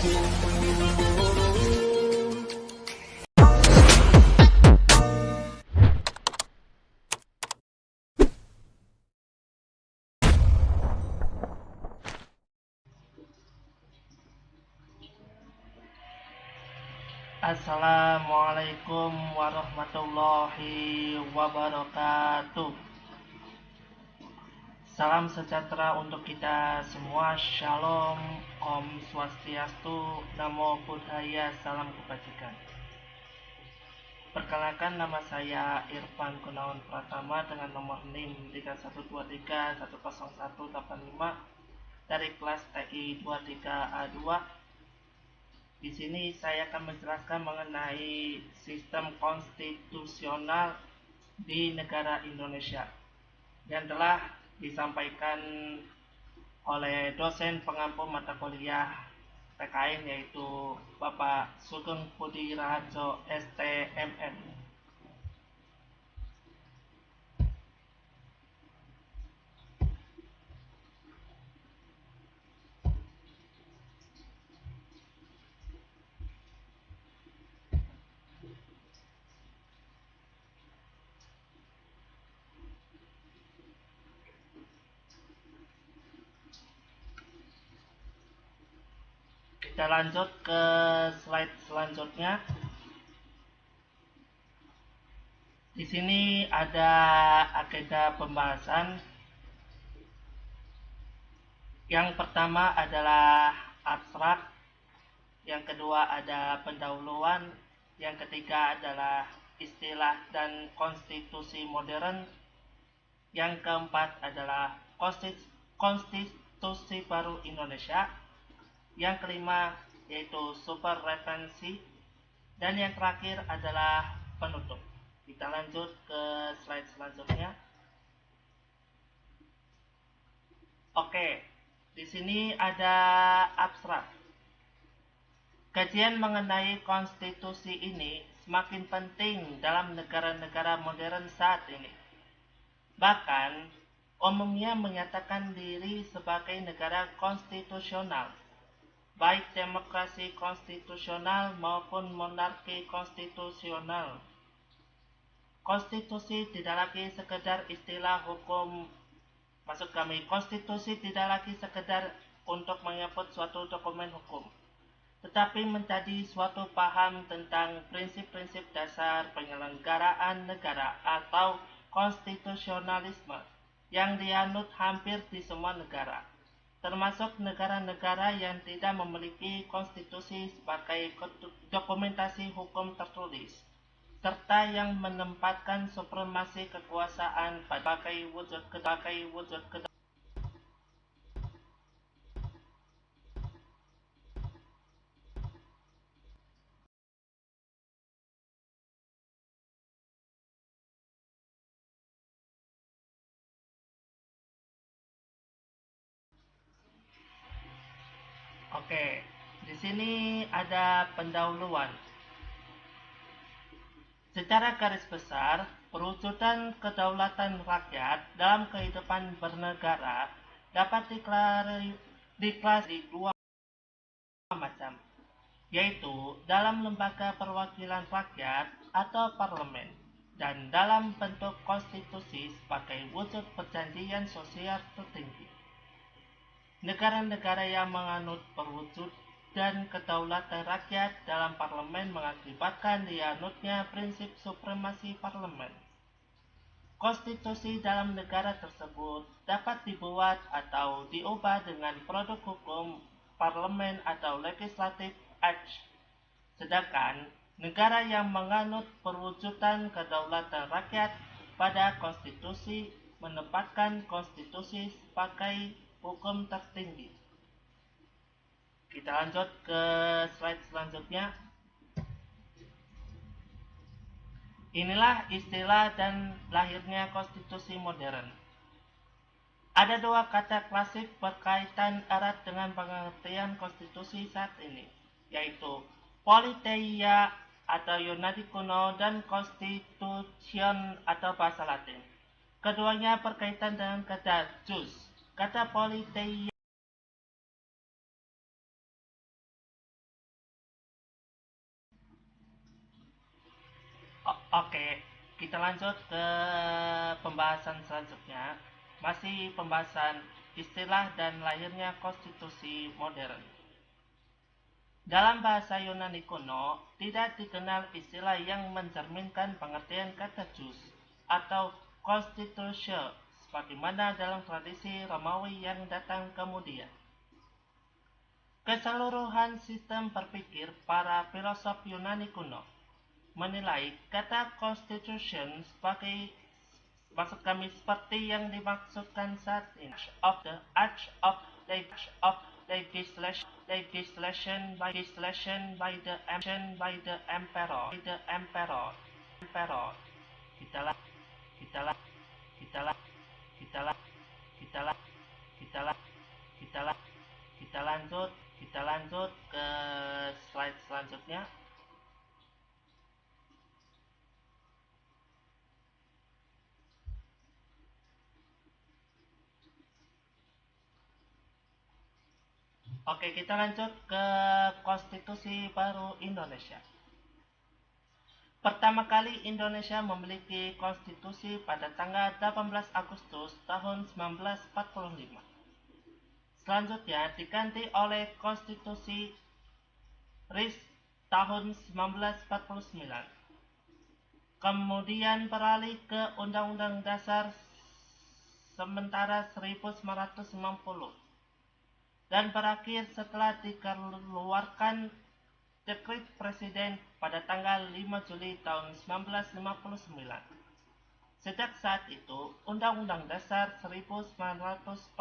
Assalamualaikum warahmatullahi wabarakatuh. Salam sejahtera untuk kita semua. Shalom, Om Swastiastu, Namo Buddhaya, salam kebajikan. Perkenalkan, nama saya Irfan Gunawan Pratama dengan nomor NIM 3123100185 dari kelas TI 23A2. Di sini saya akan menjelaskan mengenai sistem konstitusional di negara Indonesia yang telah disampaikan oleh dosen pengampu mata kuliah PKN yaitu Bapak Sugeng Budi Raharjo STMN. Kita lanjut ke slide selanjutnya. Di sini ada agenda pembahasan. Yang pertama adalah abstrak, yang kedua ada pendahuluan, yang ketiga adalah istilah dan konstitusi modern, yang keempat adalah konstitusi baru Indonesia, yang kelima yaitu superreferensi, dan yang terakhir adalah penutup. Kita lanjut ke slide selanjutnya. Oke, di sini ada abstrak. Kajian mengenai konstitusi ini semakin penting dalam negara-negara modern saat ini. Bahkan, umumnya menyatakan diri sebagai negara konstitusional, baik demokrasi konstitusional maupun monarki konstitusional. Konstitusi tidak lagi sekedar istilah hukum. Maksud kami, konstitusi tidak lagi sekedar untuk menyebut suatu dokumen hukum, tetapi menjadi suatu paham tentang prinsip-prinsip dasar penyelenggaraan negara atau konstitusionalisme yang dianut hampir di semua negara, termasuk negara-negara yang tidak memiliki konstitusi sebagai dokumentasi hukum tertulis, serta yang menempatkan supremasi kekuasaan sebagai wujud kedamaian. Oke, di sini ada pendahuluan. Secara garis besar, perwujudan kedaulatan rakyat dalam kehidupan bernegara dapat diklasifikasi di dua macam, yaitu dalam lembaga perwakilan rakyat atau parlemen, dan dalam bentuk konstitusi sebagai wujud perjanjian sosial tertinggi. Negara-negara yang menganut perwujudan kedaulatan rakyat dalam parlemen mengakibatkan dianutnya prinsip supremasi parlemen. Konstitusi dalam negara tersebut dapat dibuat atau diubah dengan produk hukum parlemen atau legislative act. Sedangkan negara yang menganut perwujudan kedaulatan rakyat pada konstitusi menempatkan konstitusi sebagai hukum tertinggi. Kita lanjut ke slide selanjutnya. Inilah istilah dan lahirnya konstitusi modern. Ada dua kata klasik berkaitan erat dengan pengertian konstitusi saat ini, yaitu politeia atau Yunani kuno dan constitution atau bahasa Latin. Keduanya berkaitan dengan kata jus. Kata politeia Oke, kita lanjut ke pembahasan selanjutnya. Masih pembahasan istilah dan lahirnya konstitusi modern. Dalam bahasa Yunani kuno, tidak dikenal istilah yang mencerminkan pengertian kata jus atau constitutio sebagaimana dalam tradisi Romawi yang datang kemudian. Keseluruhan sistem berpikir para filosof Yunani kuno menilai kata constitution sebagai maksud kami seperti yang dimaksudkan saat ini of legislation by the emperor. Kita lanjut ke slide selanjutnya. Oke, kita lanjut ke konstitusi baru Indonesia. Pertama kali Indonesia memiliki konstitusi pada tanggal 18 Agustus tahun 1945. Selanjutnya diganti oleh konstitusi RIS tahun 1949. Kemudian beralih ke Undang-Undang Dasar sementara 1990 dan berakhir setelah dikeluarkan Dekret Presiden pada tanggal 5 Juli tahun 1959. Sejak saat itu, Undang-Undang Dasar 1945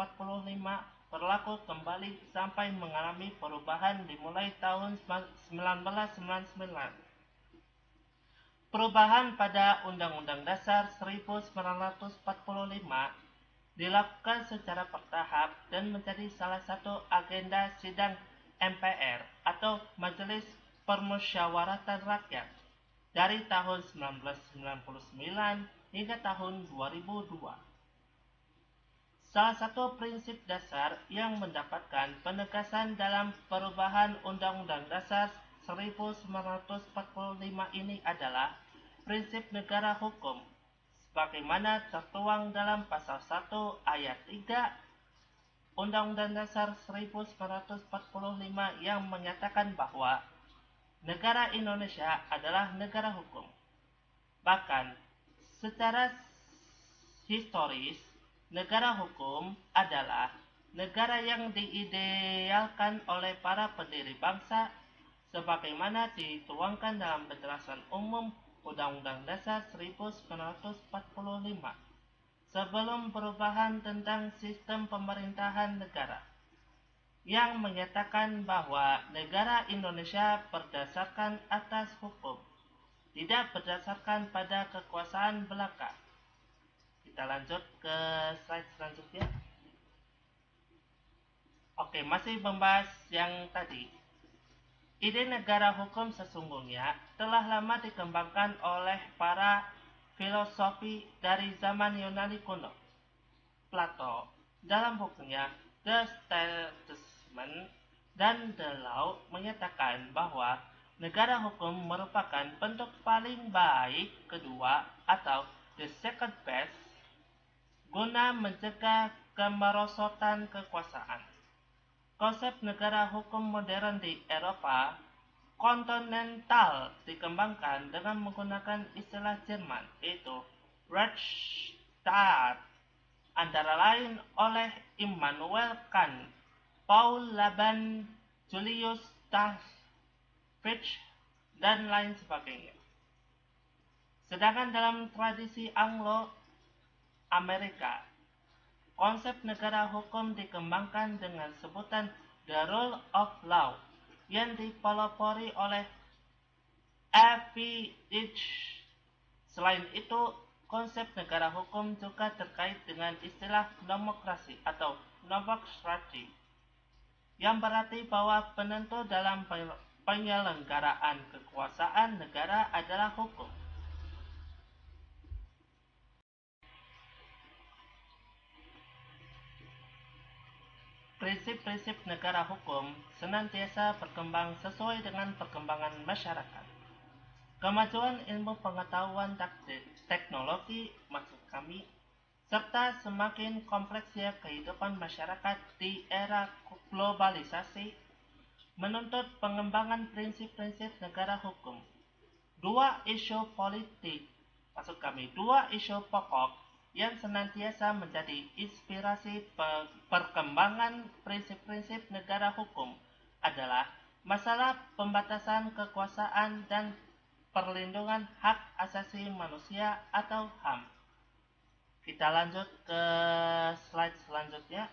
berlaku kembali sampai mengalami perubahan dimulai tahun 1999. Perubahan pada Undang-Undang Dasar 1945 dilakukan secara bertahap dan menjadi salah satu agenda sidang MPR atau Majelis Permusyawaratan Rakyat dari tahun 1999 hingga tahun 2002. Salah satu prinsip dasar yang mendapatkan penegasan dalam perubahan Undang-Undang Dasar 1945 ini adalah prinsip negara hukum sebagaimana tertuang dalam pasal 1 ayat 3 Undang-Undang Dasar 1945 yang menyatakan bahwa negara Indonesia adalah negara hukum. Bahkan secara historis, negara hukum adalah negara yang diidealkan oleh para pendiri bangsa sebagaimana dituangkan dalam penjelasan umum Undang-Undang Dasar 1945 sebelum perubahan tentang sistem pemerintahan negara yang menyatakan bahwa negara Indonesia berdasarkan atas hukum, tidak berdasarkan pada kekuasaan belaka. Kita lanjut ke slide selanjutnya. Oke, masih membahas yang tadi. Ide negara hukum sesungguhnya telah lama dikembangkan oleh para filosofi dari zaman Yunani kuno. Plato dalam bukunya The Statesman dan The Law menyatakan bahwa negara hukum merupakan bentuk paling baik kedua atau the second best guna mencegah kemerosotan kekuasaan. Konsep negara hukum modern di Eropa kontinental dikembangkan dengan menggunakan istilah Jerman, yaitu Rechtsstaat, antara lain oleh Immanuel Kant, Paul Laban, Julius Stahlfritz, dan lain sebagainya. Sedangkan dalam tradisi Anglo-Amerika, konsep negara hukum dikembangkan dengan sebutan the rule of law yang dipelopori oleh F.V.H. Selain itu, konsep negara hukum juga terkait dengan istilah nomokrasi atau nomokrasi yang berarti bahwa penentu dalam penyelenggaraan kekuasaan negara adalah hukum. Prinsip-prinsip negara hukum senantiasa berkembang sesuai dengan perkembangan masyarakat. kemajuan ilmu pengetahuan teknologi maksud kami, serta semakin kompleksnya kehidupan masyarakat di era globalisasi menuntut pengembangan prinsip-prinsip negara hukum. Dua isu pokok yang senantiasa menjadi inspirasi perkembangan prinsip-prinsip negara hukum adalah masalah pembatasan kekuasaan dan perlindungan hak asasi manusia atau HAM. Kita lanjut ke slide selanjutnya.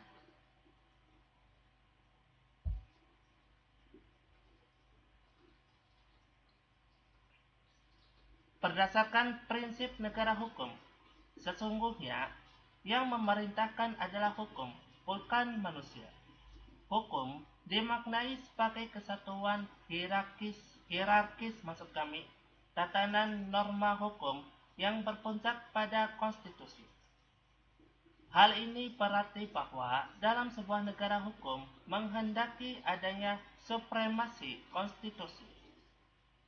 Berdasarkan prinsip negara hukum, sesungguhnya yang memerintahkan adalah hukum, bukan manusia. Hukum dimaknai sebagai kesatuan hierarkis maksud kami, tatanan norma hukum yang berpuncak pada konstitusi. Hal ini berarti bahwa dalam sebuah negara hukum menghendaki adanya supremasi konstitusi.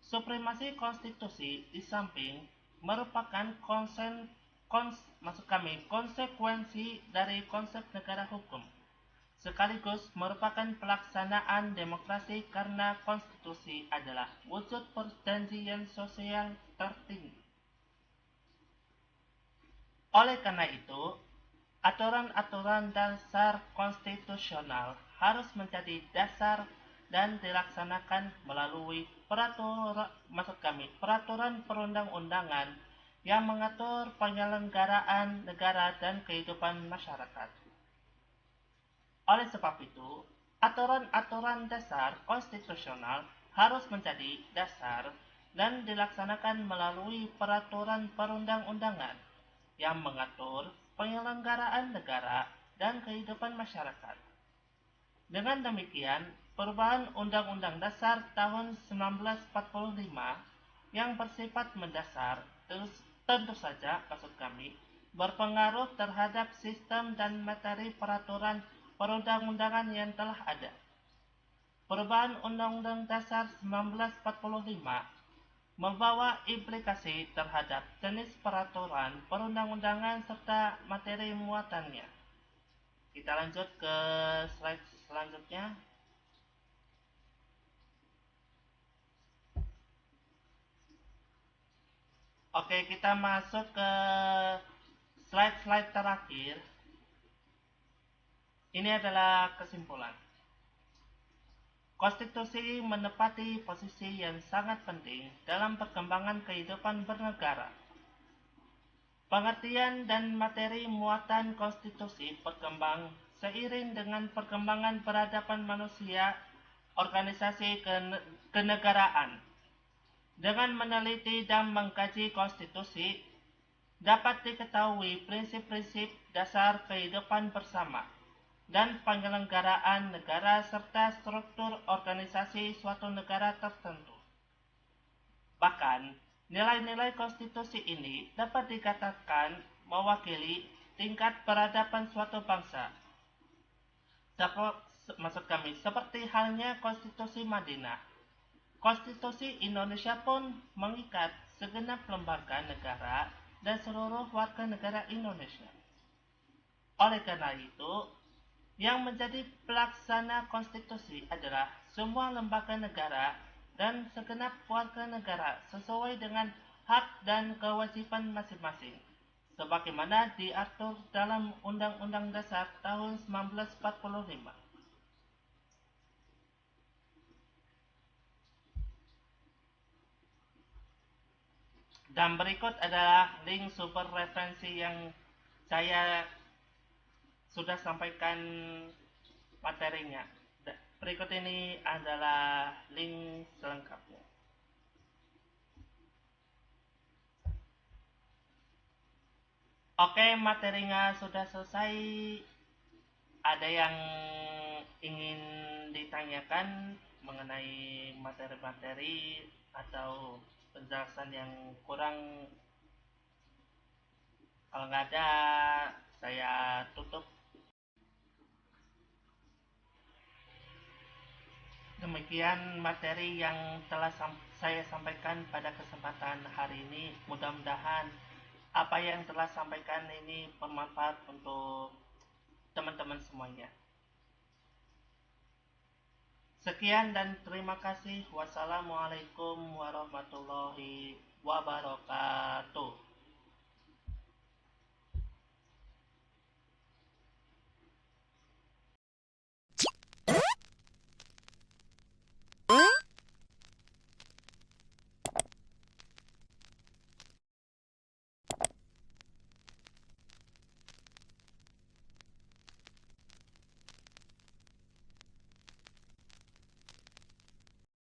Supremasi konstitusi di samping merupakan konsekuensi dari konsep negara hukum, sekaligus merupakan pelaksanaan demokrasi karena konstitusi adalah wujud perjanjian sosial tertinggi. Oleh karena itu, aturan-aturan dasar konstitusional harus menjadi dasar dan dilaksanakan melalui peraturan perundang-undangan yang mengatur penyelenggaraan negara dan kehidupan masyarakat. Oleh sebab itu, aturan-aturan dasar konstitusional harus menjadi dasar dan dilaksanakan melalui peraturan perundang-undangan yang mengatur penyelenggaraan negara dan kehidupan masyarakat. Dengan demikian, perubahan Undang-Undang Dasar tahun 1945 yang bersifat mendasar tentu saja maksud kami berpengaruh terhadap sistem dan materi peraturan perundang-undangan yang telah ada. Perubahan Undang-Undang Dasar 1945 membawa implikasi terhadap jenis peraturan perundang-undangan serta materi muatannya. Kita lanjut ke slide selanjutnya. Oke, kita masuk ke slide-slide terakhir. Ini adalah kesimpulan. Konstitusi menepati posisi yang sangat penting dalam perkembangan kehidupan bernegara. Pengertian dan materi muatan konstitusi berkembang seiring dengan perkembangan peradaban manusia, organisasi kenegaraan. Dengan meneliti dan mengkaji konstitusi, dapat diketahui prinsip-prinsip dasar kehidupan bersama dan penyelenggaraan negara serta struktur organisasi suatu negara tertentu. Bahkan, nilai-nilai konstitusi ini dapat dikatakan mewakili tingkat peradaban suatu bangsa. Seperti halnya Konstitusi Madinah. Konstitusi Indonesia pun mengikat segenap lembaga negara dan seluruh warga negara Indonesia. Oleh karena itu, yang menjadi pelaksana konstitusi adalah semua lembaga negara dan segenap warga negara sesuai dengan hak dan kewajiban masing-masing, sebagaimana diatur dalam Undang-Undang Dasar tahun 1945. Dan berikut adalah link sumber referensi yang saya sudah sampaikan materinya. Berikut ini adalah link selengkapnya. Oke, materinya sudah selesai. Ada yang ingin ditanyakan mengenai materi-materi atau penjelasan yang kurang? Kalau nggak ada, saya tutup. Demikian materi yang telah saya sampaikan pada kesempatan hari ini. Mudah-mudahan apa yang telah sampaikan ini bermanfaat untuk teman-teman semuanya. Sekian dan terima kasih. Wassalamualaikum warahmatullahi wabarakatuh.